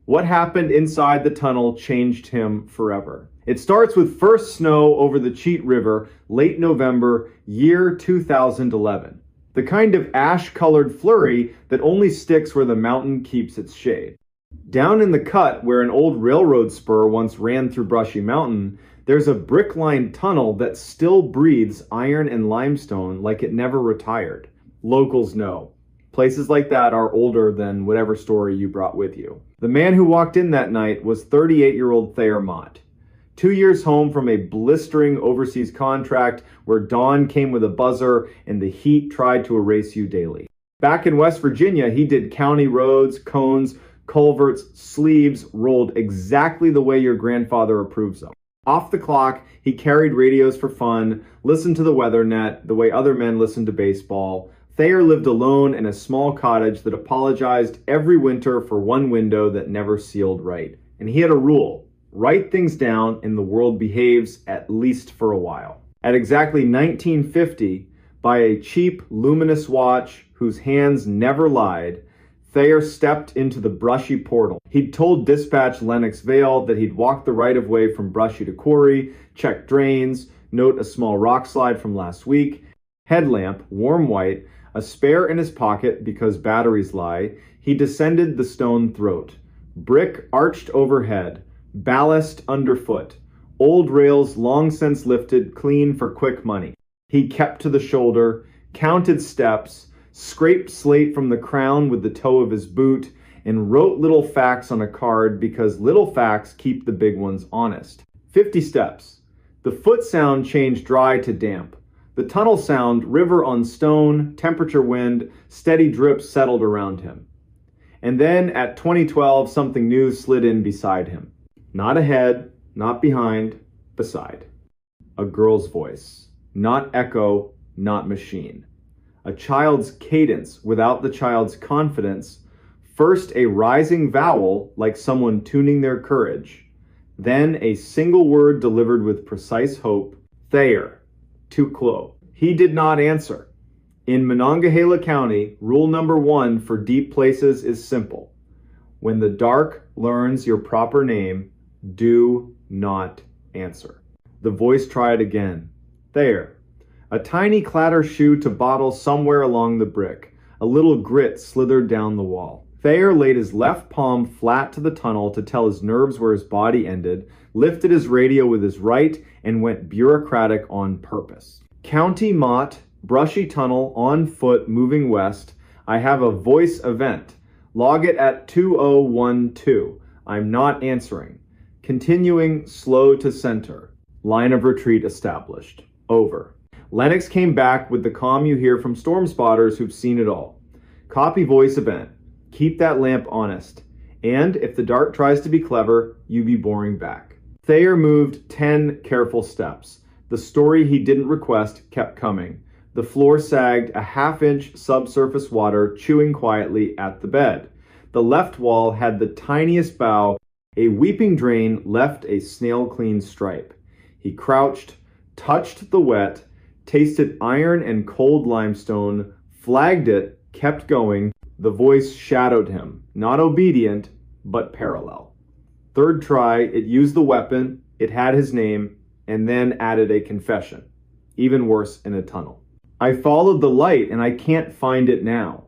What happened inside the tunnel changed him forever. It starts with first snow over the Cheat River, late November, year 2011. The kind of ash-colored flurry that only sticks where the mountain keeps its shade. Down in the cut, where an old railroad spur once ran through Brushy Mountain, there's a brick-lined tunnel that still breathes iron and limestone like it never retired. Locals know. Places like that are older than whatever story you brought with you. The man who walked in that night was 38-year-old Thayer Mott. 2 years home from a blistering overseas contract where dawn came with a buzzer and the heat tried to erase you daily. Back in West Virginia, he did county roads, cones, culverts, sleeves, rolled exactly the way your grandfather approves of. Off the clock, he carried radios for fun, listened to the weather net the way other men listened to baseball. Thayer lived alone in a small cottage that apologized every winter for one window that never sealed right. And he had a rule: write things down and the world behaves, at least for a while. At exactly 1950, by a cheap, luminous watch whose hands never lied, Thayer stepped into the Brushy portal. He'd told dispatch Lenox Vale that he'd walk the right-of-way from Brushy to Quarry, check drains, note a small rock slide from last week, headlamp, warm white, a spare in his pocket because batteries lie. He descended the stone throat. Brick arched overhead, ballast underfoot, old rails long since lifted clean for quick money. He kept to the shoulder, counted steps, scraped slate from the crown with the toe of his boot, and wrote little facts on a card because little facts keep the big ones honest. 50 steps. The foot sound changed dry to damp. The tunnel sound, river on stone, temperature wind, steady drips settled around him. And then at 2012, something new slid in beside him. Not ahead, not behind, beside. A girl's voice. Not echo, not machine. A child's cadence without the child's confidence. First a rising vowel like someone tuning their courage. Then a single word delivered with precise hope. Thayer. Tuklo. He did not answer. In Monongahela County, rule number 1 for deep places is simple. When the dark learns your proper name, do not answer. The voice tried again. Thayer. A tiny clatter shoe to bottle somewhere along the brick. A little grit slithered down the wall. Thayer laid his left palm flat to the tunnel to tell his nerves where his body ended, lifted his radio with his right, and went bureaucratic on purpose. County Mott, Brushy Tunnel, on foot, moving west. I have a voice event. Log it at 2012. I'm not answering. Continuing slow to center. Line of retreat established. Over. Lennox came back with the calm you hear from storm spotters who've seen it all. Copy voice event. Keep that lamp honest. And if the dark tries to be clever, you be boring back. Thayer moved 10 careful steps. The story he didn't request kept coming. The floor sagged, a half-inch subsurface water chewing quietly at the bed. The left wall had the tiniest bow. A weeping drain left a snail-clean stripe. He crouched, touched the wet, tasted iron and cold limestone, flagged it, kept going. The voice shadowed him, not obedient, but parallel. Third try, it used the weapon, it had his name, and then added a confession. Even worse in a tunnel. I followed the light and I can't find it now.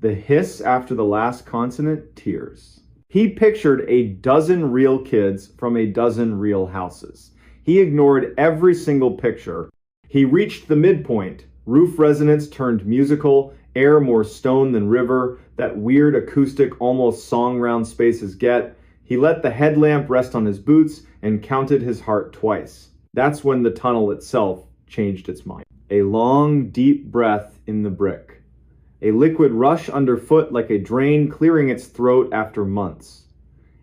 The hiss after the last consonant, tears. He pictured a dozen real kids from a dozen real houses. He ignored every single picture. He reached the midpoint. Roof resonance turned musical, air more stone than river, that weird acoustic almost song round spaces get. He let the headlamp rest on his boots and counted his heart twice. That's when the tunnel itself changed its mind. A long, deep breath in the brick. A liquid rush underfoot like a drain clearing its throat after months.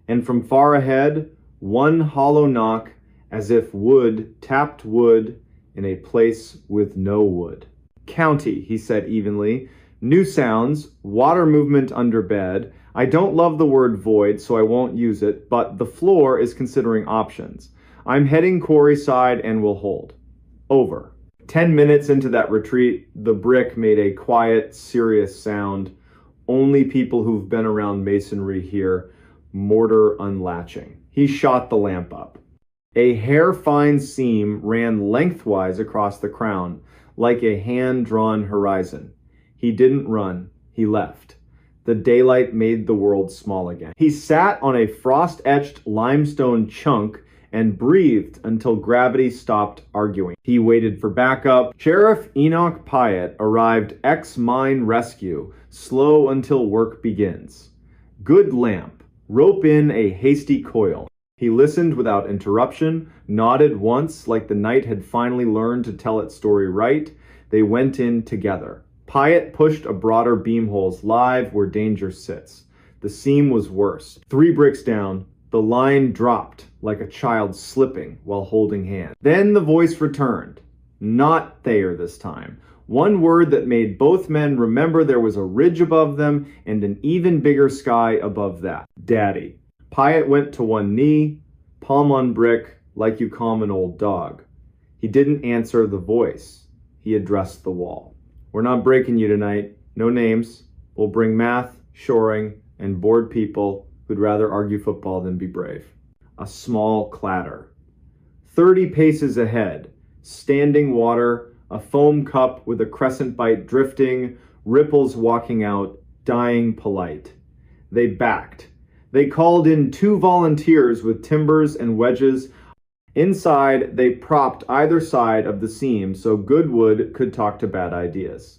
And from far ahead, one hollow knock as if wood tapped wood in a place with no wood. County, he said evenly. New sounds, water movement under bed. I don't love the word void, so I won't use it, but the floor is considering options. I'm heading quarry side and will hold. Over. 10 minutes into that retreat, the brick made a quiet, serious sound. Only people who've been around masonry hear. mortar unlatching. He shot the lamp up. A hair-fine seam ran lengthwise across the crown, like a hand-drawn horizon. He didn't run, he left. The daylight made the world small again. He sat on a frost-etched limestone chunk and breathed until gravity stopped arguing. He waited for backup. Sheriff Enoch Pyatt arrived ex-mine rescue, slow until work begins. Good lamp. Rope in a hasty coil. He listened without interruption, nodded once like the night had finally learned to tell its story right. They went in together. Pyatt pushed a broader beam holes live where danger sits. The seam was worse. 3 bricks down, the line dropped like a child slipping while holding hands. Then the voice returned. Not Thayer this time. One word that made both men remember there was a ridge above them and an even bigger sky above that. Daddy. Pyatt went to one knee, palm on brick, like you calm an old dog. He didn't answer the voice. He addressed the wall. We're not breaking you tonight. No names. We'll bring math, shoring, and bored people who'd rather argue football than be brave. A small clatter. 30 paces ahead, standing water, a foam cup with a crescent bite drifting, ripples walking out, dying polite. They backed. They called in 2 volunteers with timbers and wedges. Inside, they propped either side of the seam so Goodwood could talk to bad ideas.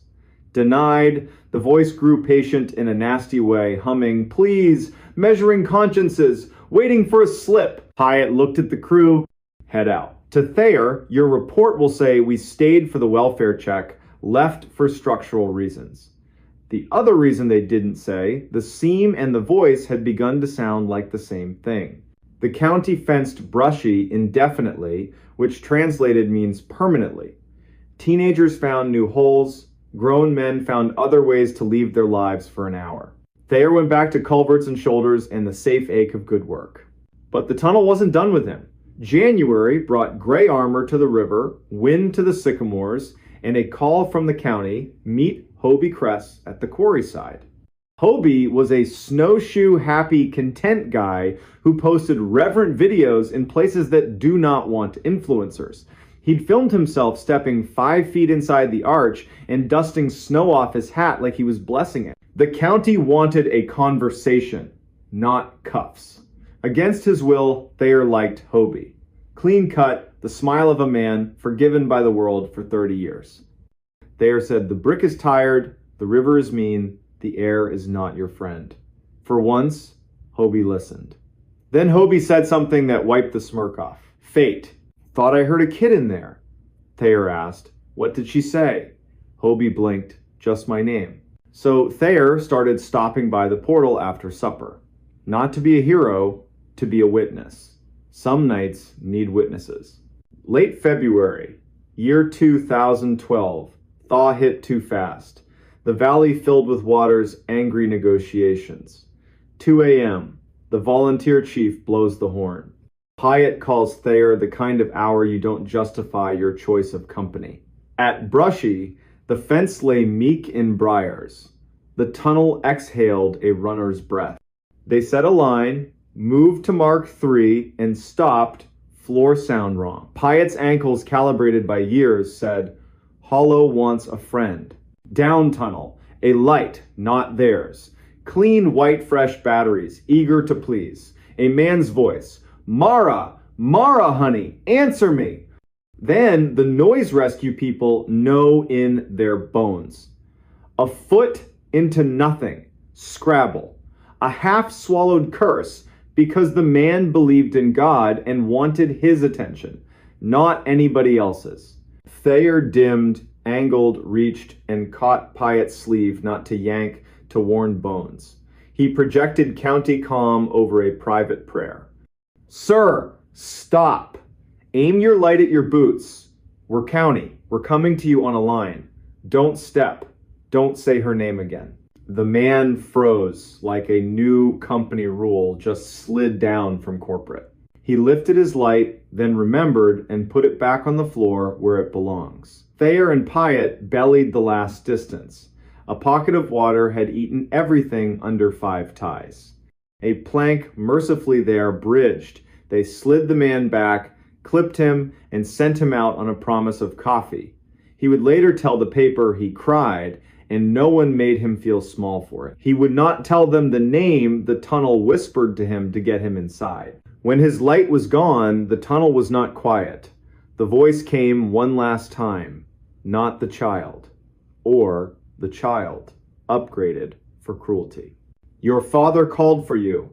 Denied, the voice grew patient in a nasty way, humming, please, measuring consciences, waiting for a slip. Pyatt looked at the crew, head out. To Thayer, your report will say we stayed for the welfare check, left for structural reasons. The other reason they didn't say, the seam and the voice had begun to sound like the same thing. The county fenced Brushy indefinitely, which translated means permanently. Teenagers found new holes. Grown men found other ways to leave their lives for an hour. Thayer went back to culverts and shoulders and the safe ache of good work. But the tunnel wasn't done with him. January brought gray armor to the river, wind to the sycamores, and a call from the county, meet Hobie Kress at the quarry side. Hobie was a snowshoe happy content guy who posted reverent videos in places that do not want influencers. He'd filmed himself stepping 5 feet inside the arch and dusting snow off his hat like he was blessing it. The county wanted a conversation, not cuffs. Against his will, Thayer liked Hobie. Clean cut, the smile of a man forgiven by the world for 30 years. Thayer said, the brick is tired, the river is mean, the air is not your friend. For once, Hobie listened. Then Hobie said something that wiped the smirk off. Fate. Thought I heard a kid in there. Thayer asked, what did she say? Hobie blinked, just my name. So Thayer started stopping by the portal after supper. Not to be a hero, to be a witness. Some nights need witnesses. Late February, year 2012. Thaw hit too fast. The valley filled with water's angry negotiations. 2 a.m. The volunteer chief blows the horn. Pyatt calls Thayer the kind of hour you don't justify your choice of company. At Brushy, the fence lay meek in briars. The tunnel exhaled a runner's breath. They set a line, moved to mark 3, and stopped, floor sound wrong. Pyatt's ankles, calibrated by years, said, Hollow wants a friend. Down tunnel, a light, not theirs. Clean, white, fresh batteries, eager to please. A man's voice, Mara, Mara, honey, answer me. Then the noise rescue people know in their bones. A foot into nothing, Scrabble. A half-swallowed curse because the man believed in God and wanted his attention, not anybody else's. Thayer dimmed, angled, reached, and caught Pyatt's sleeve not to yank, to warn bones. He projected county calm over a private prayer. Sir, stop. Aim your light at your boots. We're county. We're coming to you on a line. Don't step. Don't say her name again. The man froze like a new company rule just slid down from corporate. He lifted his light, then remembered and put it back on the floor where it belongs. Thayer and Pyatt bellied the last distance. A pocket of water had eaten everything under 5 ties. A plank mercifully there bridged. They slid the man back, clipped him, and sent him out on a promise of coffee. He would later tell the paper he cried, and no one made him feel small for it. He would not tell them the name the tunnel whispered to him to get him inside. When his light was gone, the tunnel was not quiet. The voice came one last time, not the child, or the child, upgraded for cruelty. Your father called for you,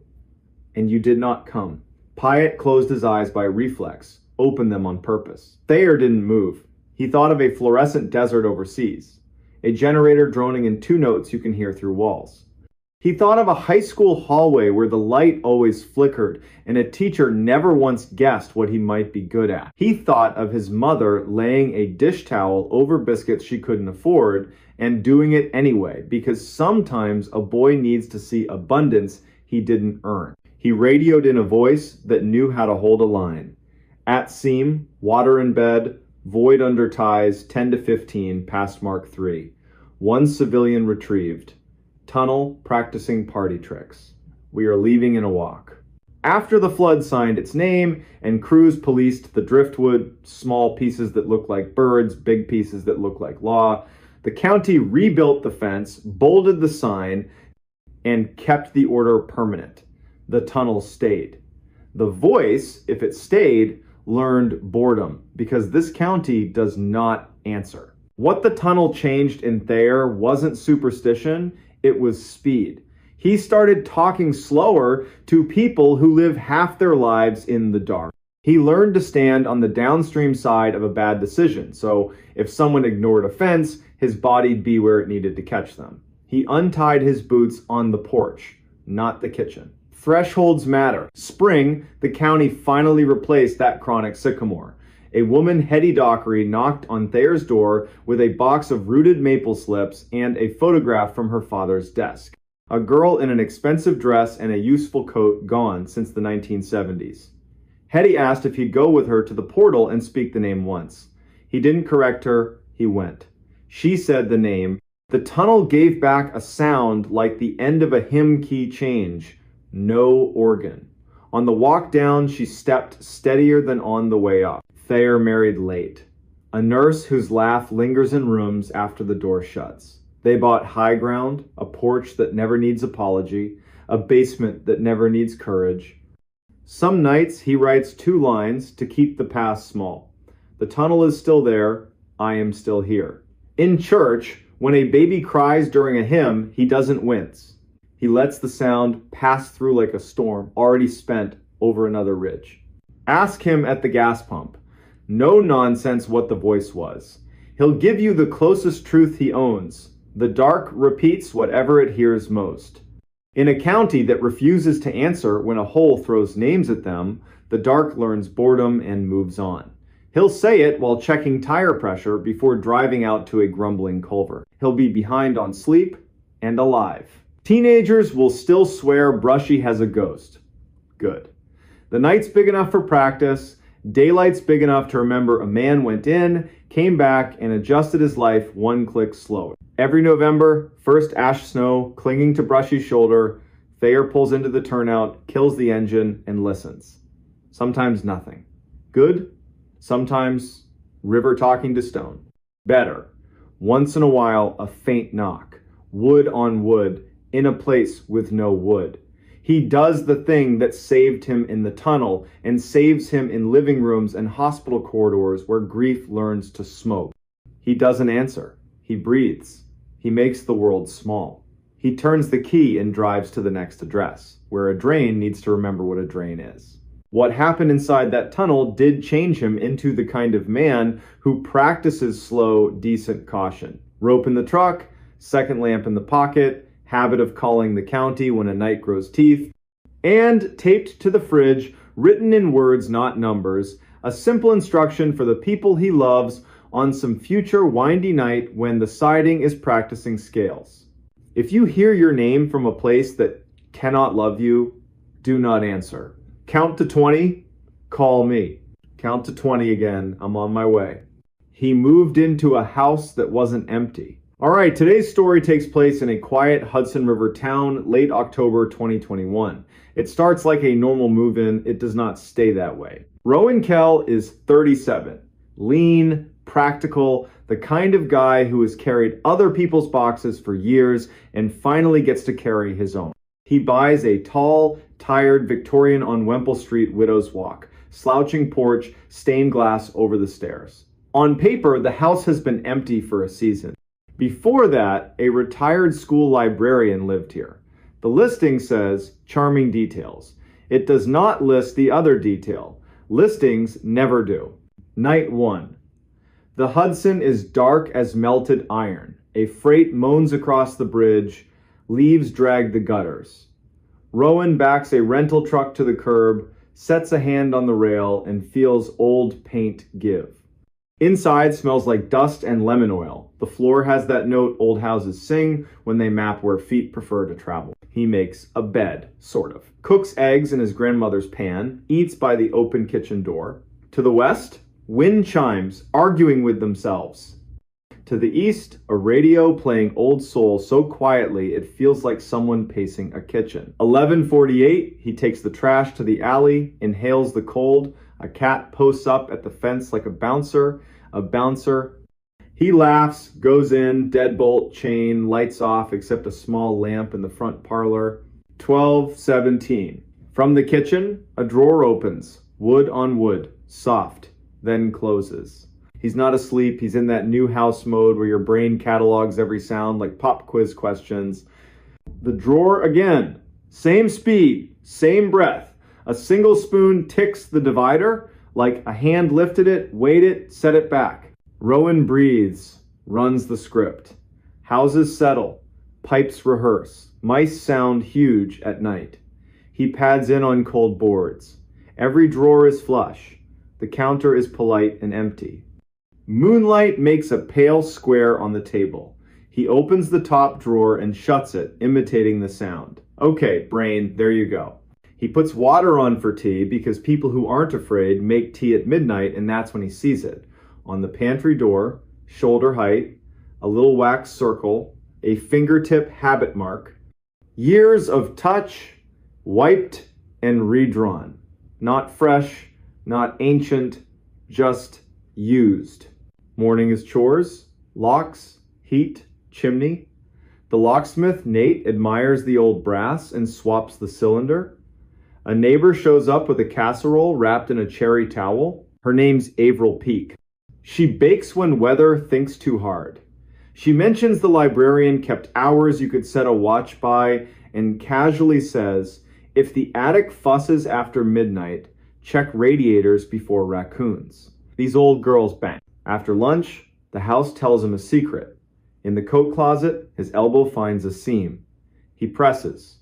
and you did not come. Pyatt closed his eyes by reflex, opened them on purpose. Thayer didn't move. He thought of a fluorescent desert overseas, a generator droning in 2 notes you can hear through walls. He thought of a high school hallway where the light always flickered and a teacher never once guessed what he might be good at. He thought of his mother laying a dish towel over biscuits she couldn't afford and doing it anyway, because sometimes a boy needs to see abundance he didn't earn. He radioed in a voice that knew how to hold a line. At seam, water in bed, void under ties, 10 to 15, past Mark 3. 1 civilian retrieved. Tunnel practicing party tricks. We are leaving in a walk. After the flood signed its name and crews policed the driftwood, small pieces that look like birds, big pieces that look like law, the county rebuilt the fence, bolted the sign, and kept the order permanent. The tunnel stayed. The voice, if it stayed, learned boredom, because this county does not answer. What the tunnel changed in Thayer wasn't superstition, it was speed. He started talking slower to people who live half their lives in the dark. He learned to stand on the downstream side of a bad decision, so if someone ignored a fence, his body'd be where it needed to catch them. He untied his boots on the porch, not the kitchen. Thresholds matter. Spring, the county finally replaced that chronic sycamore. A woman, Hetty Dockery, knocked on Thayer's door with a box of rooted maple slips and a photograph from her father's desk. A girl in an expensive dress and a useful coat gone since the 1970s. Hetty asked if he'd go with her to the portal and speak the name once. He didn't correct her, he went. She said the name. The tunnel gave back a sound like the end of a hymn key change. No organ. On the walk down, she stepped steadier than on the way up. Thayer married late. A nurse whose laugh lingers in rooms after the door shuts. They bought high ground, a porch that never needs apology, a basement that never needs courage. Some nights he writes 2 lines to keep the past small. The tunnel is still there, I am still here. In church, when a baby cries during a hymn, he doesn't wince. He lets the sound pass through like a storm already spent over another ridge. Ask him at the gas pump. No nonsense what the voice was. He'll give you the closest truth he owns. The dark repeats whatever it hears most. In a county that refuses to answer when a hole throws names at them, the dark learns boredom and moves on. He'll say it while checking tire pressure before driving out to a grumbling culvert. He'll be behind on sleep and alive. Teenagers will still swear Brushy has a ghost. Good. The night's big enough for practice. Daylight's big enough to remember a man went in, came back, and adjusted his life 1 click slower. Every November, first ash snow, clinging to Brushy's shoulder, Thayer pulls into the turnout, kills the engine, and listens. Sometimes nothing. Good. Sometimes river talking to stone. Better. Once in a while, a faint knock. Wood on wood, in a place with no wood. He does the thing that saved him in the tunnel and saves him in living rooms and hospital corridors where grief learns to smoke. He doesn't answer. He breathes. He makes the world small. He turns the key and drives to the next address, where a drain needs to remember what a drain is. What happened inside that tunnel did change him into the kind of man who practices slow, decent caution. Rope in the truck, second lamp in the pocket, habit of calling the county when a night grows teeth, and taped to the fridge, written in words, not numbers, a simple instruction for the people he loves on some future windy night when the siding is practicing scales. If you hear your name from a place that cannot love you, do not answer. Count to 20, call me. Count to 20 again, I'm on my way. He moved into a house that wasn't empty. All right, today's story takes place in a quiet Hudson River town, late October 2021. It starts like a normal move-in. It does not stay that way. Rowan Kell is 37, lean, practical, the kind of guy who has carried other people's boxes for years and finally gets to carry his own. He buys a tall, tired Victorian on Wemple Street Widow's Walk, slouching porch, stained glass over the stairs. On paper, the house has been empty for a season. Before that, a retired school librarian lived here. The listing says, charming details. It does not list the other detail. Listings never do. Night 1. The Hudson is dark as melted iron. A freight moans across the bridge. Leaves drag the gutters. Rowan backs a rental truck to the curb, sets a hand on the rail, and feels old paint give. Inside smells like dust and lemon oil. The floor has that note old houses sing when they map where feet prefer to travel. He makes a bed, sort of. Cooks eggs in his grandmother's pan, eats by the open kitchen door. To the west, wind chimes, arguing with themselves. To the east, a radio playing Old Soul so quietly it feels like someone pacing a kitchen. 11:48, he takes the trash to the alley, inhales the cold. A cat posts up at the fence like a bouncer. He laughs, goes in, deadbolt, chain, lights off except a small lamp in the front parlor. 12:17. From the kitchen, a drawer opens, wood on wood, soft, then closes. He's not asleep, he's in that new house mode where your brain catalogs every sound like pop quiz questions. The drawer again, same speed, same breath. A single spoon ticks the divider, like a hand lifted it, weighed it, set it back. Rowan breathes, runs the script. Houses settle, pipes rehearse, mice sound huge at night. He pads in on cold boards. Every drawer is flush. The counter is polite and empty. Moonlight makes a pale square on the table. He opens the top drawer and shuts it, imitating the sound. Okay, brain, there you go. He puts water on for tea because people who aren't afraid make tea at midnight, and that's when he sees it. On the pantry door, shoulder height, a little wax circle, a fingertip habit mark. Years of touch, wiped and redrawn. Not fresh, not ancient, just used. Morning is chores, locks, heat, chimney. The locksmith, Nate, admires the old brass and swaps the cylinder. A neighbor shows up with a casserole wrapped in a cherry towel. Her name's Avril Peak. She bakes when weather thinks too hard. She mentions the librarian kept hours you could set a watch by and casually says, if the attic fusses after midnight, check radiators before raccoons. These old girls bang. After lunch, the house tells him a secret. In the coat closet, his elbow finds a seam. He presses.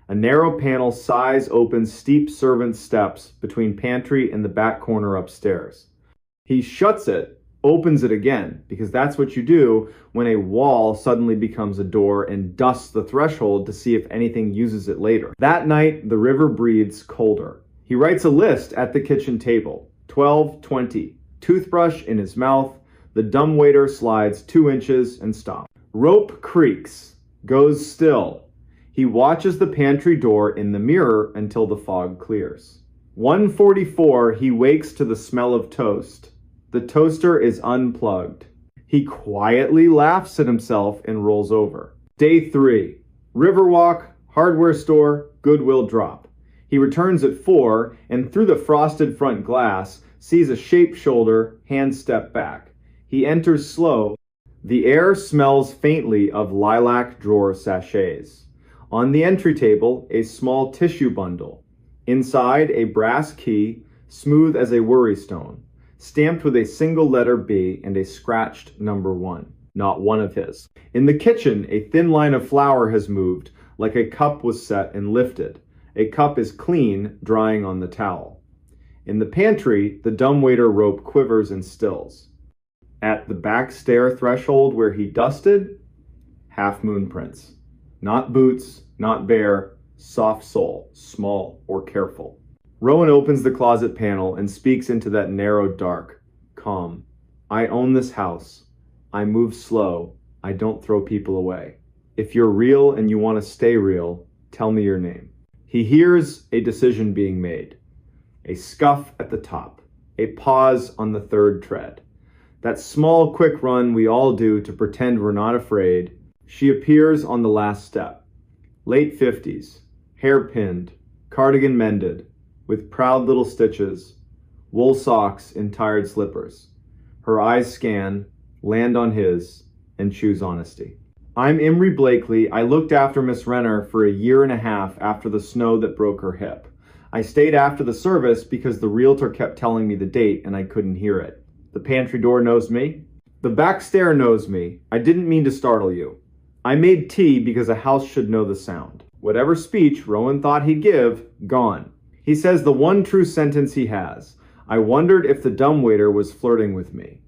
A narrow panel sighs open steep servant steps between pantry and the back corner upstairs. He shuts it, opens it again, because that's what you do when a wall suddenly becomes a door, and dusts the threshold to see if anything uses it later. That night, the river breathes colder. He writes a list at the kitchen table. 12:20. Toothbrush in his mouth. The dumbwaiter slides 2 inches and stops. Rope creaks, goes still. He watches the pantry door in the mirror until the fog clears. 1:44, he wakes to the smell of toast. The toaster is unplugged. He quietly laughs at himself and rolls over. Day 3. Riverwalk, hardware store, Goodwill drop. He returns at 4 and through the frosted front glass sees a shaped shoulder, hand step back. He enters slow. The air smells faintly of lilac drawer sachets. On the entry table, a small tissue bundle. Inside, a brass key, smooth as a worry stone, stamped with a single letter B and a scratched number 1. Not one of his. In the kitchen, a thin line of flour has moved, like a cup was set and lifted. A cup is clean, drying on the towel. In the pantry, the dumbwaiter rope quivers and stills. At the back stair threshold where he dusted, half-moon prints. Not boots, not bare, soft sole, small or careful. Rowan opens the closet panel and speaks into that narrow dark, calm. I own this house. I move slow. I don't throw people away. If you're real and you want to stay real, tell me your name. He hears a decision being made. A scuff at the top. A pause on the third tread. That small, quick run we all do to pretend we're not afraid. She appears on the last step. Late 50s, hair pinned, cardigan mended, with proud little stitches, wool socks in tired slippers. Her eyes scan, land on his, and choose honesty. I'm Imre Blakely. I looked after Miss Renner for a year and a half after the snow that broke her hip. I stayed after the service because the realtor kept telling me the date and I couldn't hear it. The pantry door knows me. The back stair knows me. I didn't mean to startle you. I made tea because a house should know the sound. Whatever speech Rowan thought he'd give, gone. He says the one true sentence he has. I wondered if the dumbwaiter was flirting with me.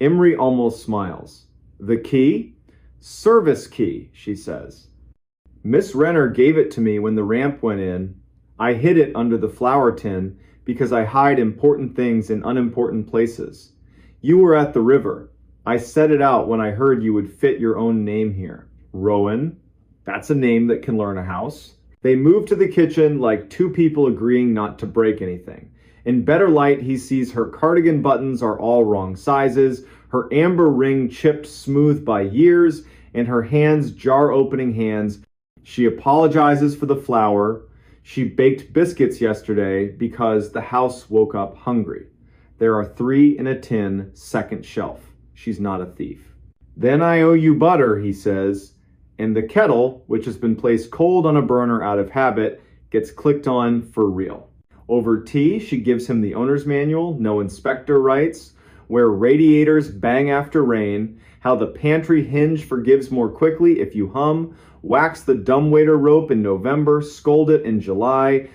Imre almost smiles. The key? Service key, she says. Miss Renner gave it to me when the ramp went in. I hid it under the flour tin because I hide important things in unimportant places. You were at the river. I set it out when I heard you would fit your own name here. Rowan. That's a name that can learn a house. They move to the kitchen like two people agreeing not to break anything. In better light, he sees her cardigan buttons are all wrong sizes, her amber ring chipped smooth by years, and her hands jar-opening hands. She apologizes for the flour. She baked biscuits yesterday because the house woke up hungry. There are 3 in a tin, second shelf. She's not a thief. Then I owe you butter, he says, and the kettle, which has been placed cold on a burner out of habit, gets clicked on for real. Over tea, she gives him the owner's manual, no inspector rights, where radiators bang after rain, how the pantry hinge forgives more quickly if you hum, wax the dumbwaiter rope in November, scold it in July.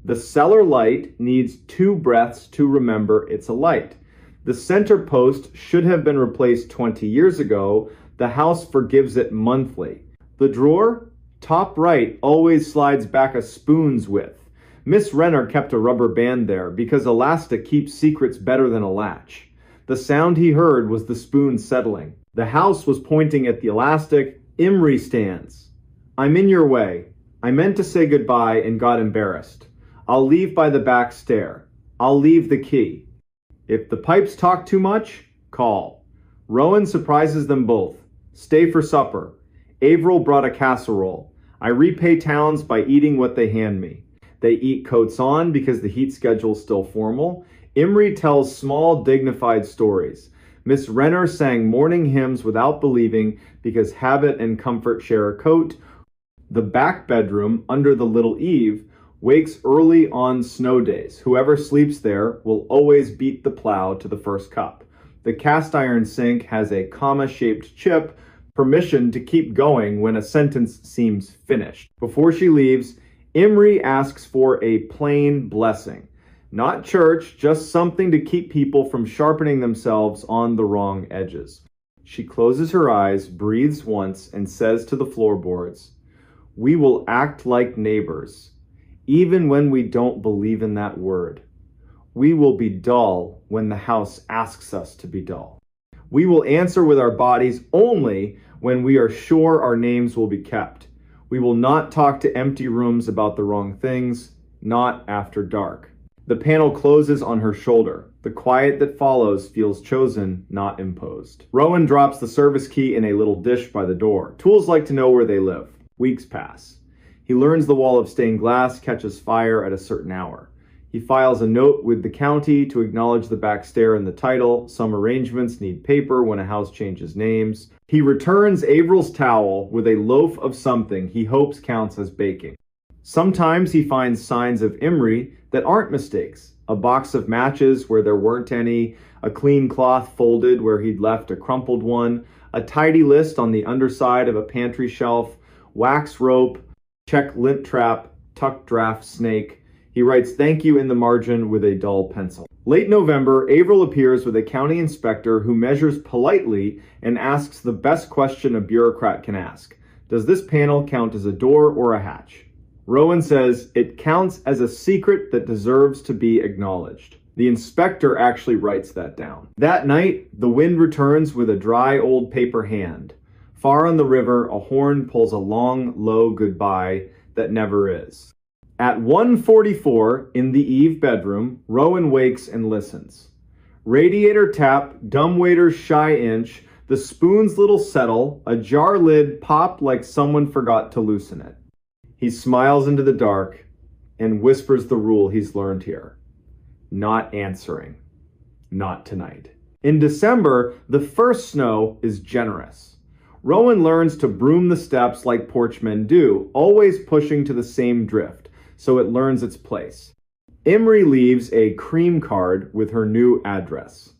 The cellar light needs 2 breaths to remember it's a light. The center post should have been replaced 20 years ago. The house forgives it monthly. The drawer, top right, always slides back a spoon's width. Miss Renner kept a rubber band there because elastic keeps secrets better than a latch. The sound he heard was the spoon settling. The house was pointing at the elastic. Imre stands. I'm in your way. I meant to say goodbye and got embarrassed. I'll leave by the back stair. I'll leave the key. If the pipes talk too much, call. Rowan surprises them both. Stay for supper. Averill brought a casserole. I repay towns by eating what they hand me. They eat coats on because the heat schedule's still formal. Imre tells small, dignified stories. Miss Renner sang morning hymns without believing because habit and comfort share a coat. The back bedroom, under the little eave, wakes early on snow days. Whoever sleeps there will always beat the plow to the first cup. The cast iron sink has a comma-shaped chip, permission to keep going when a sentence seems finished. Before she leaves, Imre asks for a plain blessing. Not church, just something to keep people from sharpening themselves on the wrong edges. She closes her eyes, breathes once, and says to the floorboards, "We will act like neighbors, even when we don't believe in that word. We will be dull when the house asks us to be dull. We will answer with our bodies only when we are sure our names will be kept. We will not talk to empty rooms about the wrong things, not after dark." The panel closes on her shoulder. The quiet that follows feels chosen, not imposed. Rowan drops the service key in a little dish by the door. Tools like to know where they live. Weeks pass. He learns the wall of stained glass catches fire at a certain hour. He files a note with the county to acknowledge the back stair and the title. Some arrangements need paper when a house changes names. He returns Averill's towel with a loaf of something he hopes counts as baking. Sometimes he finds signs of Imre that aren't mistakes. A box of matches where there weren't any, a clean cloth folded where he'd left a crumpled one, a tidy list on the underside of a pantry shelf, wax rope, check lint trap, tuck draft snake. He writes thank you in the margin with a dull pencil. Late November, Averill appears with a county inspector who measures politely and asks the best question a bureaucrat can ask. Does this panel count as a door or a hatch? Rowan says it counts as a secret that deserves to be acknowledged. The inspector actually writes that down. That night, the wind returns with a dry old paper hand. Far on the river, a horn pulls a long, low goodbye that never is. At 1:44 in the Eve bedroom, Rowan wakes and listens. Radiator tap, dumbwaiter's shy inch, the spoon's little settle, a jar lid pop like someone forgot to loosen it. He smiles into the dark and whispers the rule he's learned here. Not answering. Not tonight. In December, the first snow is generous. Rowan learns to broom the steps like porchmen do, always pushing to the same drift, so it learns its place. Imri leaves a cream card with her new address.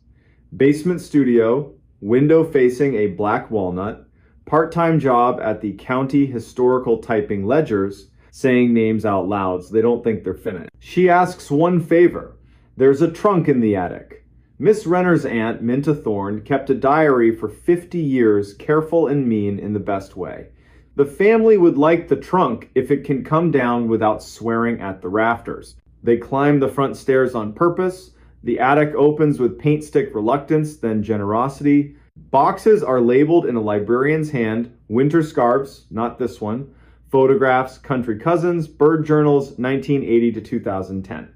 Basement studio, window facing a black walnut, part-time job at the county historical typing ledgers, saying names out loud so they don't think they're finished. She asks one favor. There's a trunk in the attic. Miss Renner's aunt, Minta Thorne, kept a diary for 50 years, careful and mean in the best way. The family would like the trunk if it can come down without swearing at the rafters. They climb the front stairs on purpose. The attic opens with paint stick reluctance, then generosity. Boxes are labeled in a librarian's hand, winter scarves, not this one, photographs, country cousins, bird journals, 1980 to 2010.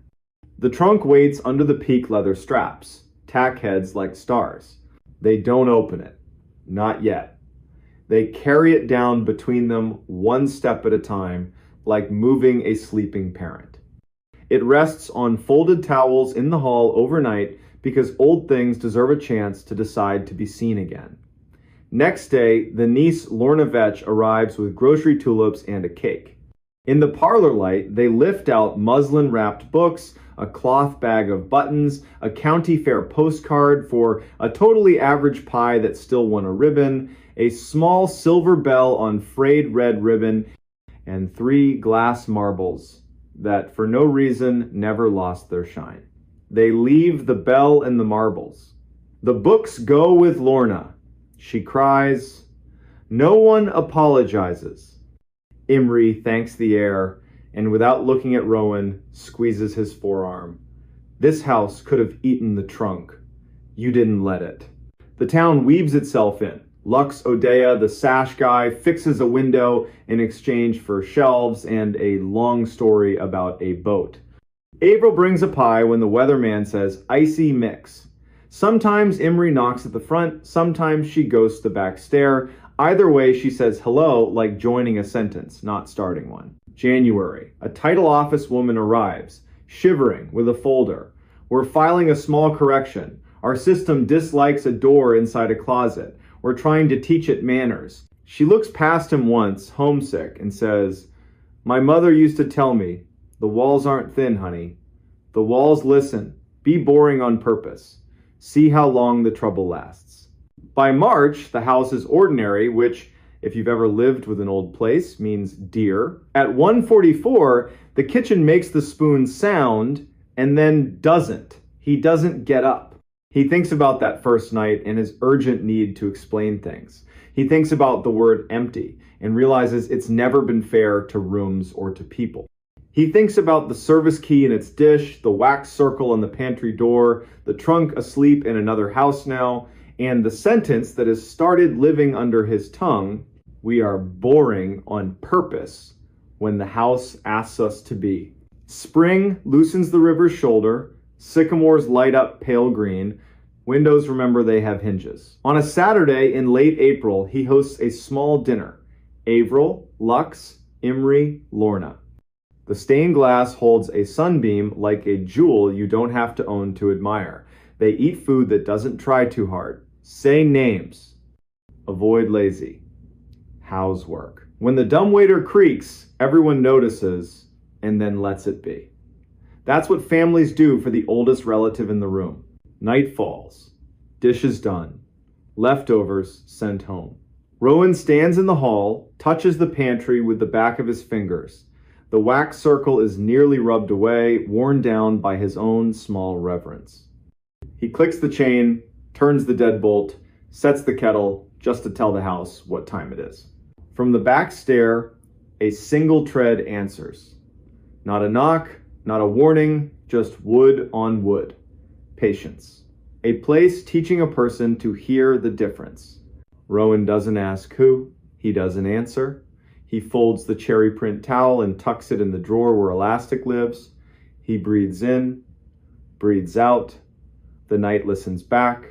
The trunk waits under the peak leather straps, tack heads like stars. They don't open it. Not yet. They carry it down between them one step at a time, like moving a sleeping parent. It rests on folded towels in the hall overnight because old things deserve a chance to decide to be seen again. Next day, the niece Lorna Vetch arrives with grocery tulips and a cake. In the parlor light, they lift out muslin-wrapped books, a cloth bag of buttons, a county fair postcard for a totally average pie that still won a ribbon, a small silver bell on frayed red ribbon, and 3 glass marbles that for no reason never lost their shine. They leave the bell and the marbles. The books go with Lorna. She cries. No one apologizes. Imri thanks the air and without looking at Rowan, squeezes his forearm. This house could have eaten the trunk. You didn't let it. The town weaves itself in. Lux Odea, the sash guy, fixes a window in exchange for shelves and a long story about a boat. Avril brings a pie when the weatherman says icy mix. Sometimes Imri knocks at the front, sometimes she ghosts the back stair. Either way, she says hello like joining a sentence, not starting one. January. A title office woman arrives, shivering with a folder. We're filing a small correction. Our system dislikes a door inside a closet. We're trying to teach it manners. She looks past him once, homesick, and says, My mother used to tell me, the walls aren't thin, honey. The walls listen. Be boring on purpose. See how long the trouble lasts. By March, the house is ordinary, which, if you've ever lived with an old place, means dear. At 1:44, the kitchen makes the spoon sound and then doesn't. He doesn't get up. He thinks about that first night and his urgent need to explain things. He thinks about the word empty and realizes it's never been fair to rooms or to people. He thinks about the service key in its dish, the wax circle on the pantry door, the trunk asleep in another house now, and the sentence that has started living under his tongue, we are boring on purpose when the house asks us to be. Spring loosens the river's shoulder, sycamores light up pale green, windows remember they have hinges. On a Saturday in late April, he hosts a small dinner. Avril, Lux, Imri, Lorna. The stained glass holds a sunbeam like a jewel you don't have to own to admire. They eat food that doesn't try too hard. Say names. Avoid lazy. How's work? When the dumbwaiter creaks, everyone notices and then lets it be. That's what families do for the oldest relative in the room. Night falls. Dishes done. Leftovers sent home. Rowan stands in the hall, touches the pantry with the back of his fingers. The wax circle is nearly rubbed away, worn down by his own small reverence. He clicks the chain, turns the deadbolt, sets the kettle just to tell the house what time it is. From the back stair, a single tread answers. Not a knock, not a warning, just wood on wood. Patience. A place teaching a person to hear the difference. Rowan doesn't ask who. He doesn't answer. He folds the cherry print towel and tucks it in the drawer where Elastic lives. He breathes in, breathes out. The night listens back,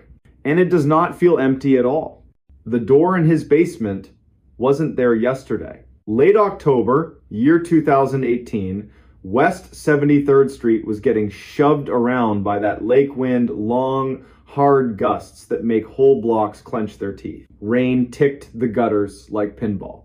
and it does not feel empty at all. The door in his basement wasn't there yesterday. Late October, year 2018, West 73rd Street was getting shoved around by that lake wind, long, hard gusts that make whole blocks clench their teeth. Rain ticked the gutters like pinball.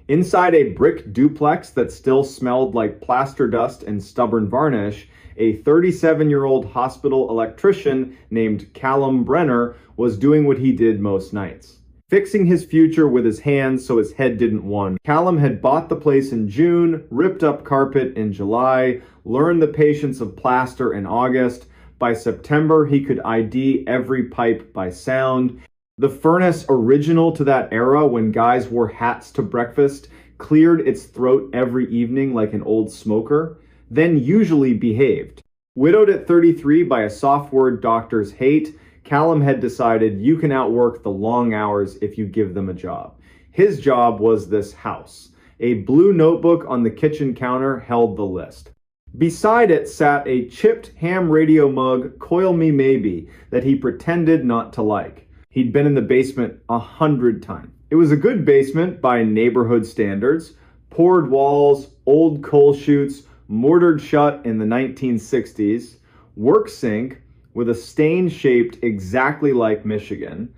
Inside a brick duplex that still smelled like plaster dust and stubborn varnish, a 37-year-old hospital electrician named Callum Brenner was doing what he did most nights. Fixing his future with his hands so his head didn't wander. Callum had bought the place in June, ripped up carpet in July, learned the patience of plaster in August. By September, he could ID every pipe by sound. The furnace, original to that era when guys wore hats to breakfast, cleared its throat every evening like an old smoker, then usually behaved. Widowed at 33 by a soft word doctors hate, Callum had decided you can outwork the long hours if you give them a job. His job was this house. A blue notebook on the kitchen counter held the list. Beside it sat a chipped ham radio mug, Coil Me Maybe, that he pretended not to like. He'd been in the basement 100 times. It was a good basement by neighborhood standards. Poured walls, old coal chutes, mortared shut in the 1960s. Work sink with a stain shaped exactly like Michigan.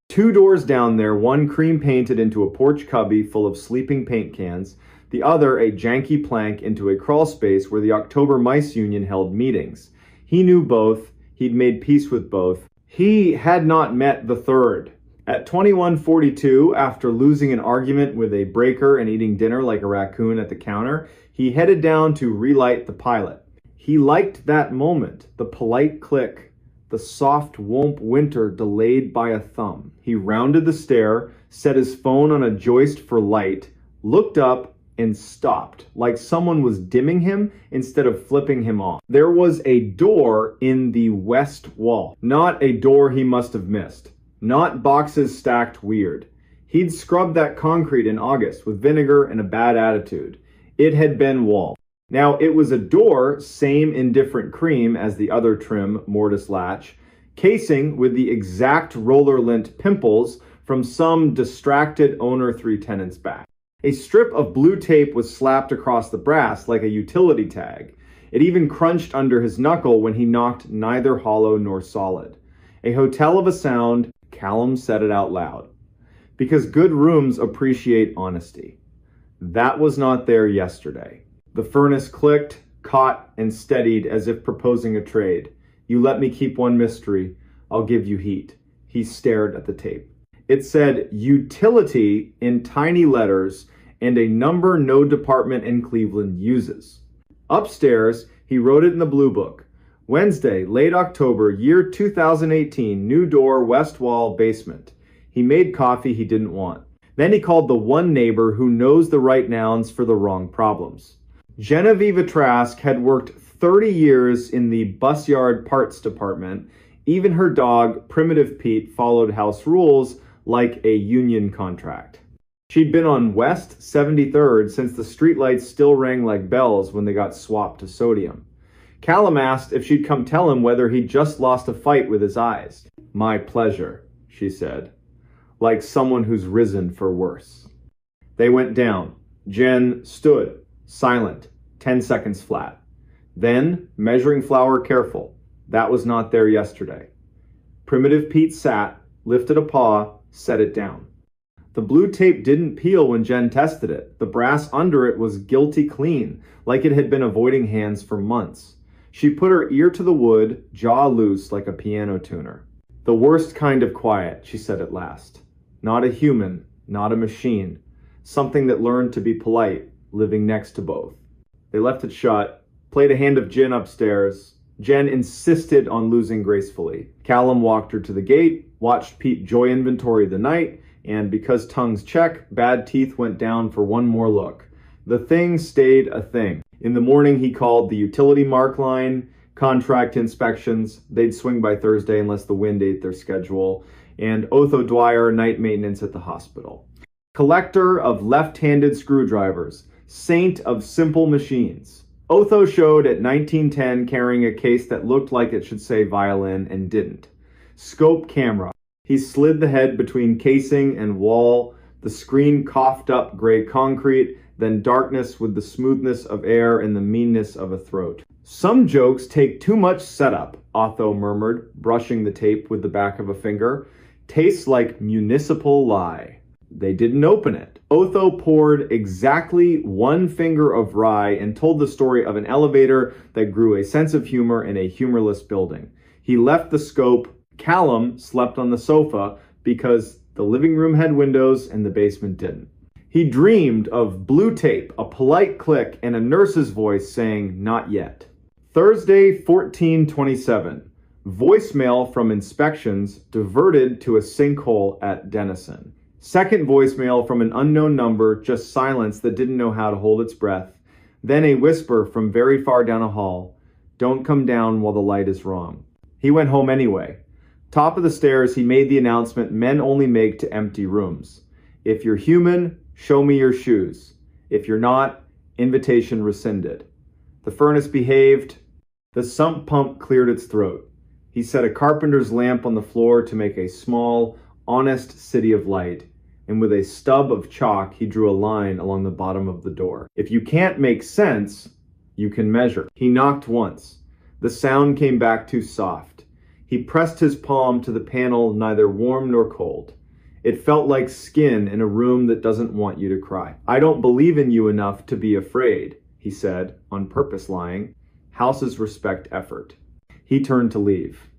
2 doors down there, one cream painted into a porch cubby full of sleeping paint cans, the other a janky plank into a crawl space where the October Mice Union held meetings. He knew both. He'd made peace with both. He had not met the third. At 21:42, after losing an argument with a breaker and eating dinner like a raccoon at the counter, he headed down to relight the pilot. He liked that moment, the polite click, the soft whomp winter delayed by a thumb. He rounded the stair, set his phone on a joist for light, looked up, and stopped, like someone was dimming him instead of flipping him off. There was a door in the west wall. Not a door he must have missed. Not boxes stacked weird. He'd scrubbed that concrete in August with vinegar and a bad attitude. It had been wall. Now, it was a door, same indifferent cream as the other trim mortise latch, casing with the exact roller lint pimples from some distracted owner 3 tenants back. A strip of blue tape was slapped across the brass like a utility tag. It even crunched under his knuckle when he knocked neither hollow nor solid. A hotel of a sound, Callum said it out loud. Because good rooms appreciate honesty. That was not there yesterday. The furnace clicked, caught, and steadied as if proposing a trade. You let me keep one mystery, I'll give you heat. He stared at the tape. It said utility in tiny letters and a number no department in Cleveland uses. Upstairs, he wrote it in the blue book. Wednesday, late October, year 2018, new door, west wall, basement. He made coffee he didn't want. Then he called the one neighbor who knows the right nouns for the wrong problems. Genevieve Trask had worked 30 years in the bus yard parts department. Even her dog, Primitive Pete, followed house rules like a union contract. She'd been on West 73rd since the streetlights still rang like bells when they got swapped to sodium. Callum asked if she'd come tell him whether he'd just lost a fight with his eyes. My pleasure, she said, like someone who's risen for worse. They went down. Jen stood, silent, 10 seconds flat. Then, measuring flour careful. That was not there yesterday. Primitive Pete sat, lifted a paw, set it down. The blue tape didn't peel when Jen tested it. The brass under it was guilty clean, like it had been avoiding hands for months. She put her ear to the wood, jaw loose like a piano tuner. The worst kind of quiet, she said at last. Not a human, not a machine. Something that learned to be polite, living next to both. They left it shut, played a hand of gin upstairs. Jen insisted on losing gracefully. Callum walked her to the gate, watched Pete joy inventory the night, and because tongues check, bad teeth went down for one more look. The thing stayed a thing. In the morning, he called the utility mark line, contract inspections. They'd swing by Thursday unless the wind ate their schedule. and Otho Dwyer, night maintenance at the hospital. Collector of left-handed screwdrivers, saint of simple machines. Otho showed at 1910 carrying a case that looked like it should say violin and didn't. Scope camera. He slid the head between casing and wall. The screen coughed up gray concrete, then darkness with the smoothness of air and the meanness of a throat. Some jokes take too much setup, Otho murmured, brushing the tape with the back of a finger. Tastes like municipal lie. They didn't open it. Otho poured exactly one finger of rye and told the story of an elevator that grew a sense of humor in a humorless building. He left the scope. Callum slept on the sofa because the living room had windows and the basement didn't. He dreamed of blue tape, a polite click, and a nurse's voice saying, "Not yet." Thursday, 14/27. Voicemail from inspections diverted to a sinkhole at Denison. Second voicemail from an unknown number, just silence that didn't know how to hold its breath. Then a whisper from very far down a hall, "Don't come down while the light is wrong." He went home anyway. Top of the stairs, he made the announcement men only make to empty rooms. If you're human, show me your shoes. If you're not, invitation rescinded. The furnace behaved. The sump pump cleared its throat. He set a carpenter's lamp on the floor to make a small, honest city of light, and with a stub of chalk he drew a line along the bottom of the door. If you can't make sense, you can measure. He knocked once. The sound came back too soft. He pressed his palm to the panel, neither warm nor cold. It felt like skin in a room that doesn't want you to cry. "I don't believe in you enough to be afraid," he said, on purpose lying. Houses respect effort. He turned to leave.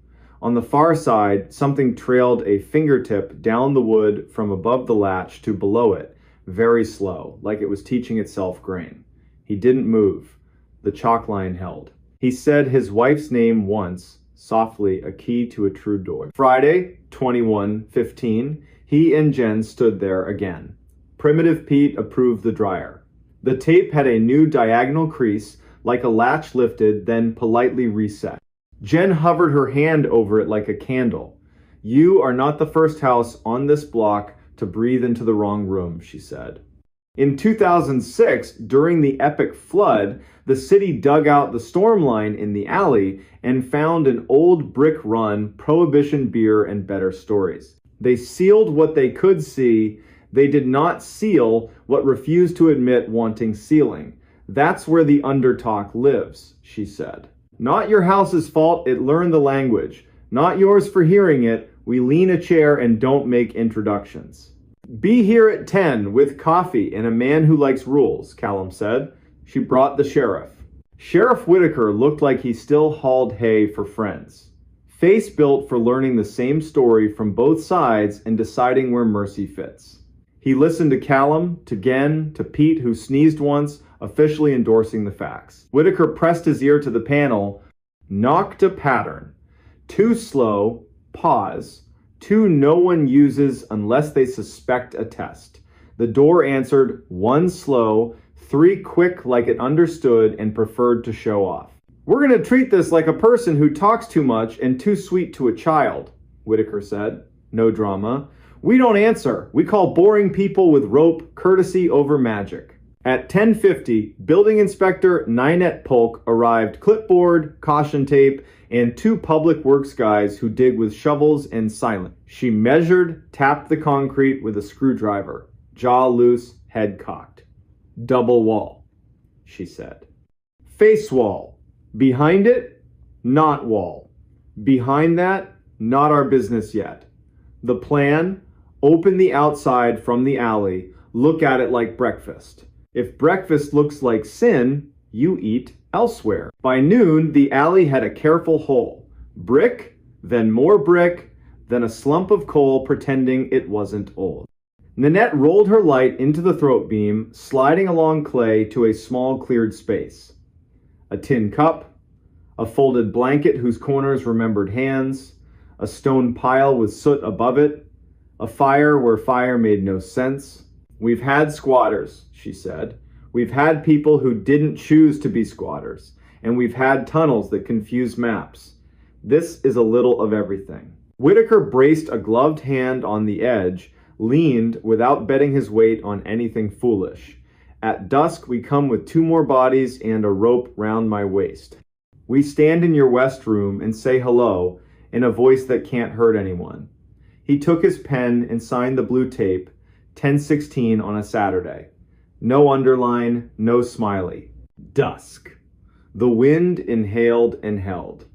On the far side, something trailed a fingertip down the wood from above the latch to below it, very slow, like it was teaching itself grain. He didn't move. The chalk line held. He said his wife's name once, softly, a key to a true door. Friday, 21/15, he and Jen stood there again. Primitive Pete approved the dryer. The tape had a new diagonal crease, like a latch lifted, then politely reset. Jen hovered her hand over it like a candle. "You are not the first house on this block to breathe into the wrong room," she said. In 2006, during the epic flood, the city dug out the storm line in the alley and found an old brick run, Prohibition beer, and better stories. They sealed what they could see. They did not seal what refused to admit wanting sealing. That's where the undertalk lives, she said. Not your house's fault, it learned the language. Not yours for hearing it. We lean a chair and don't make introductions. Be here at 10 with coffee and a man who likes rules, Callum said. She brought the sheriff. Sheriff Whitaker looked like he still hauled hay for friends. Face built for learning the same story from both sides and deciding where mercy fits. He listened to Callum, to Gen, to Pete, who sneezed once, officially endorsing the facts. Whitaker pressed his ear to the panel, knocked a pattern. Too slow, pause. Two no one uses unless they suspect a test. The door answered, one slow, three quick like it understood and preferred to show off. We're going to treat this like a person who talks too much and too sweet to a child, Whitaker said. No drama. We don't answer. We call boring people with rope courtesy over magic. At 10:50, Building Inspector Ninette Polk arrived, clipboard, caution tape, and two public works guys who dig with shovels and silent. She measured, tapped the concrete with a screwdriver, jaw loose, head cocked. Double wall, she said. Face wall. Behind it, not wall. Behind that, not our business yet. The plan, open the outside from the alley, look at it like breakfast. If breakfast looks like sin, you eat elsewhere. By noon, the alley had a careful hole. Brick, then more brick, then a slump of coal pretending it wasn't old. Ninette rolled her light into the throat beam, sliding along clay to a small cleared space. A tin cup, a folded blanket whose corners remembered hands, a stone pile with soot above it, a fire where fire made no sense. We've had squatters, she said. We've had people who didn't choose to be squatters, and we've had tunnels that confuse maps. This is a little of everything. Whitaker braced a gloved hand on the edge, leaned without betting his weight on anything foolish. At dusk we come with 2 more bodies and a rope round my waist. We stand in your west room and say hello in a voice that can't hurt anyone. He took his pen and signed the blue tape, 10:16 on a Saturday. No underline, no smiley. Dusk. The wind inhaled and held.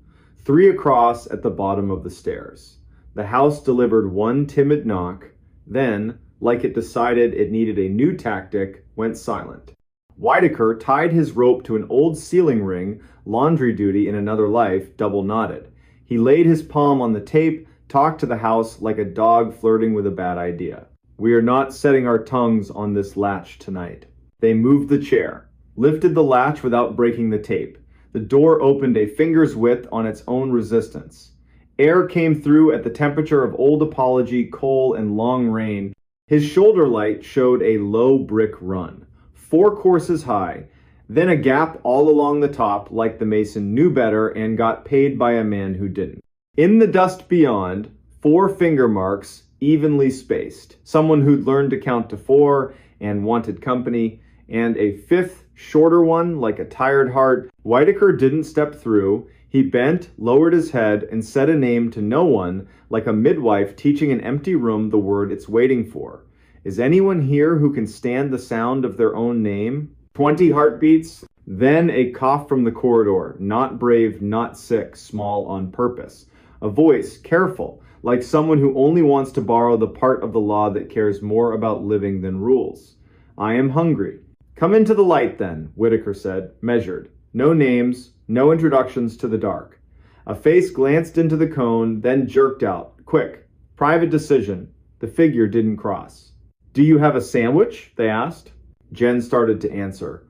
3 across at the bottom of the stairs. The house delivered 1 timid knock, then, like it decided it needed a new tactic, went silent. Whitaker tied his rope to an old ceiling ring, laundry duty in another life, double knotted. He laid his palm on the tape, talked to the house like a dog flirting with a bad idea. We are not setting our tongues on this latch tonight. They moved the chair, lifted the latch without breaking the tape. The door opened a finger's width on its own resistance. Air came through at the temperature of old apology, coal, and long rain. His shoulder light showed a low brick run, 4 courses high, then a gap all along the top like the mason knew better and got paid by a man who didn't. In the dust beyond, 4 finger marks, evenly spaced. Someone who'd learned to count to 4 and wanted company, and a 5th, shorter one like a tired heart. Whitaker didn't step through. He bent, lowered his head, and said a name to no one, like a midwife teaching an empty room the word it's waiting for. Is anyone here who can stand the sound of their own name? 20 heartbeats, then a cough from the corridor, not brave, not sick, small on purpose. A voice, careful, like someone who only wants to borrow the part of the law that cares more about living than rules. I am hungry. Come into the light then, Whitaker said, measured. No names, no introductions to the dark. A face glanced into the cone, then jerked out. Quick. Private decision. The figure didn't cross. Do you have a sandwich? They asked. Jen started to answer.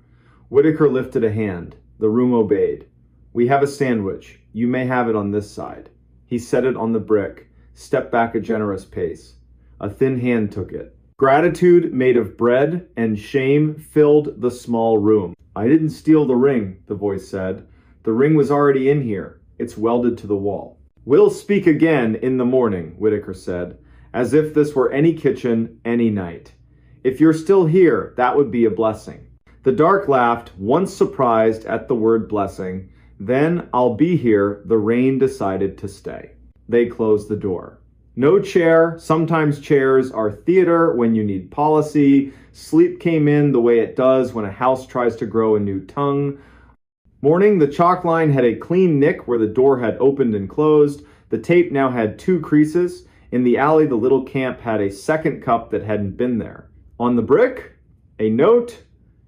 Whitaker lifted a hand. The room obeyed. We have a sandwich. You may have it on this side. He set it on the brick, stepped back a generous pace. A thin hand took it. Gratitude made of bread and shame filled the small room. I didn't steal the ring, the voice said. The ring was already in here. It's welded to the wall. We'll speak again in the morning, Whitaker said, as if this were any kitchen, any night. If you're still here, that would be a blessing. The dark laughed, once surprised at the word blessing. Then, I'll be here, the rain decided to stay. They closed the door. No chair, sometimes chairs are theater when you need policy. Sleep came in the way it does when a house tries to grow a new tongue. Morning, the chalk line had a clean nick where the door had opened and closed. The tape now had 2 creases. In the alley, the little camp had a second cup that hadn't been there. On the brick, a note,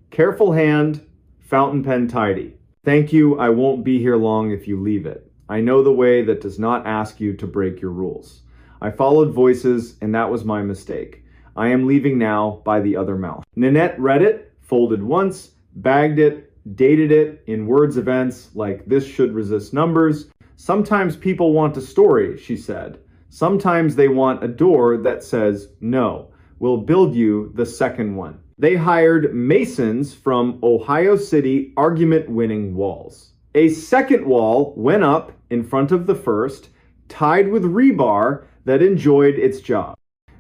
careful hand, fountain pen tidy. Thank you, I won't be here long if you leave it. I know the way that does not ask you to break your rules. I followed voices, and that was my mistake. I am leaving now by the other mouth. Nanette read it, folded once, bagged it, dated it in words events like this should resist numbers. Sometimes people want a story, she said. Sometimes they want a door that says, no, we'll build you the second one. They hired masons from Ohio City argument-winning walls. A second wall went up in front of the first, tied with rebar that enjoyed its job.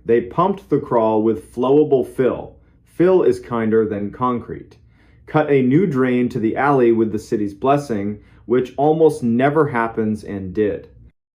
They pumped the crawl with flowable fill. Fill is kinder than concrete. Cut a new drain to the alley with the city's blessing, which almost never happens and did.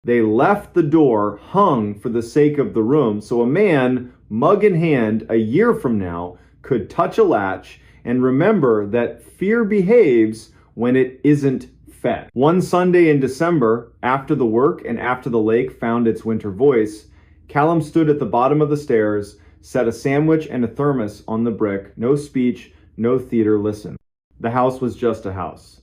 They left the door hung for the sake of the room so a man, mug in hand, a year from now, could touch a latch and remember that fear behaves when it isn't fed. One Sunday in December, after the work and after the lake found its winter voice, Callum stood at the bottom of the stairs, set a sandwich and a thermos on the brick, no speech, no theater, listen. The house was just a house.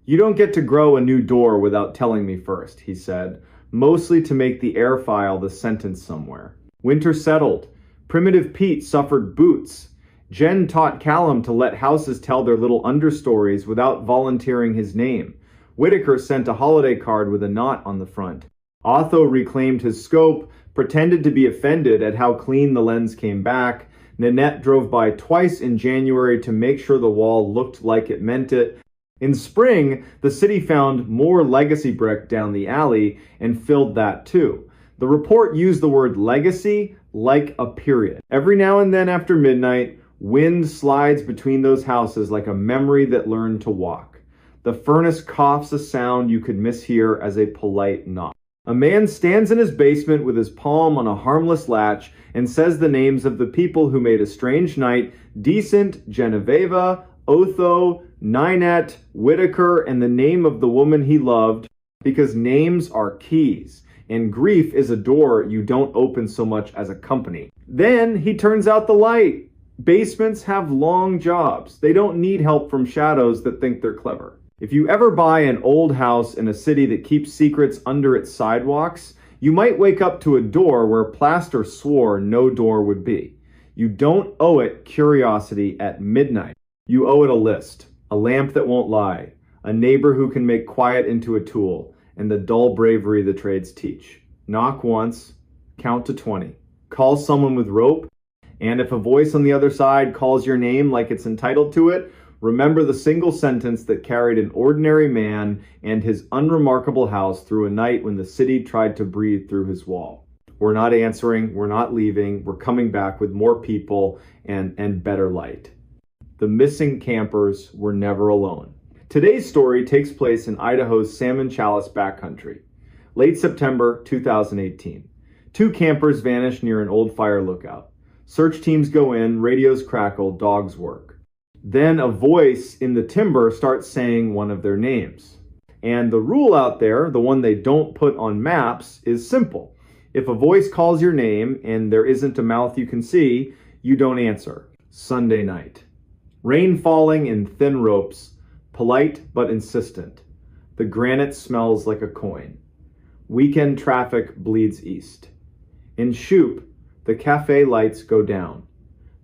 You don't get to grow a new door without telling me first, he said, mostly to make the air file the sentence somewhere. Winter settled. Primitive Pete suffered boots. Jen taught Callum to let houses tell their little understories without volunteering his name. Whitaker sent a holiday card with a knot on the front. Otho reclaimed his scope, pretended to be offended at how clean the lens came back. Nanette drove by twice in January to make sure the wall looked like it meant it. In spring, the city found more legacy brick down the alley and filled that too. The report used the word legacy like a period. Every now and then after midnight, wind slides between those houses like a memory that learned to walk. The furnace coughs a sound you could mishear as a polite knock. A man stands in his basement with his palm on a harmless latch and says the names of the people who made a strange night decent: Genoveva, Otho, Ninette, Whitaker, and the name of the woman he loved, because names are keys, and grief is a door you don't open so much as a company. Then he turns out the light. Basements have long jobs. They don't need help from shadows that think they're clever. If you ever buy an old house in a city that keeps secrets under its sidewalks, you might wake up to a door where plaster swore no door would be. You don't owe it curiosity at midnight. You owe it a list, a lamp that won't lie, a neighbor who can make quiet into a tool, and the dull bravery the trades teach. Knock once, count to 20, call someone with rope, and if a voice on the other side calls your name like it's entitled to it, remember the single sentence that carried an ordinary man and his unremarkable house through a night when the city tried to breathe through his wall. We're not answering, we're not leaving, we're coming back with more people and better light. The missing campers were never alone. Today's story takes place in Idaho's Salmon Chalice backcountry. Late September 2018. 2 campers vanish near an old fire lookout. Search teams go in, radios crackle, dogs work. Then a voice in the timber starts saying one of their names. And the rule out there, the one they don't put on maps, is simple. If a voice calls your name and there isn't a mouth you can see, you don't answer. Sunday night. Rain falling in thin ropes, polite but insistent. The granite smells like a coin. Weekend traffic bleeds east. In Shoup, the cafe lights go down.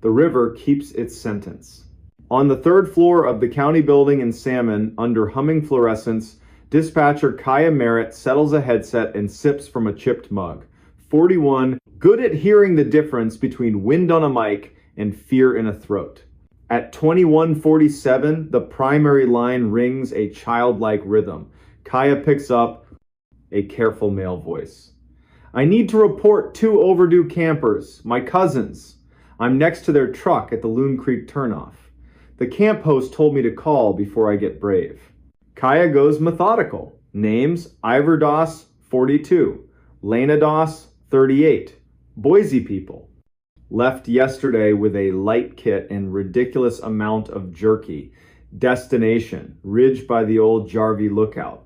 The river keeps its sentence. On the 3rd floor of the county building in Salmon, under humming fluorescence, dispatcher Kaya Merritt settles a headset and sips from a chipped mug. 41, good at hearing the difference between wind on a mic and fear in a throat. At 21:47, the primary line rings a childlike rhythm. Kaya picks up a careful male voice. I need to report 2 overdue campers, my cousins. I'm next to their truck at the Loon Creek turnoff. The camp host told me to call before I get brave. Kaya goes methodical. Names: Ivor Doss, 42. Lena Doss, 38. Boise people. Left yesterday with a light kit and ridiculous amount of jerky. Destination: Ridge by the old Jarvie Lookout.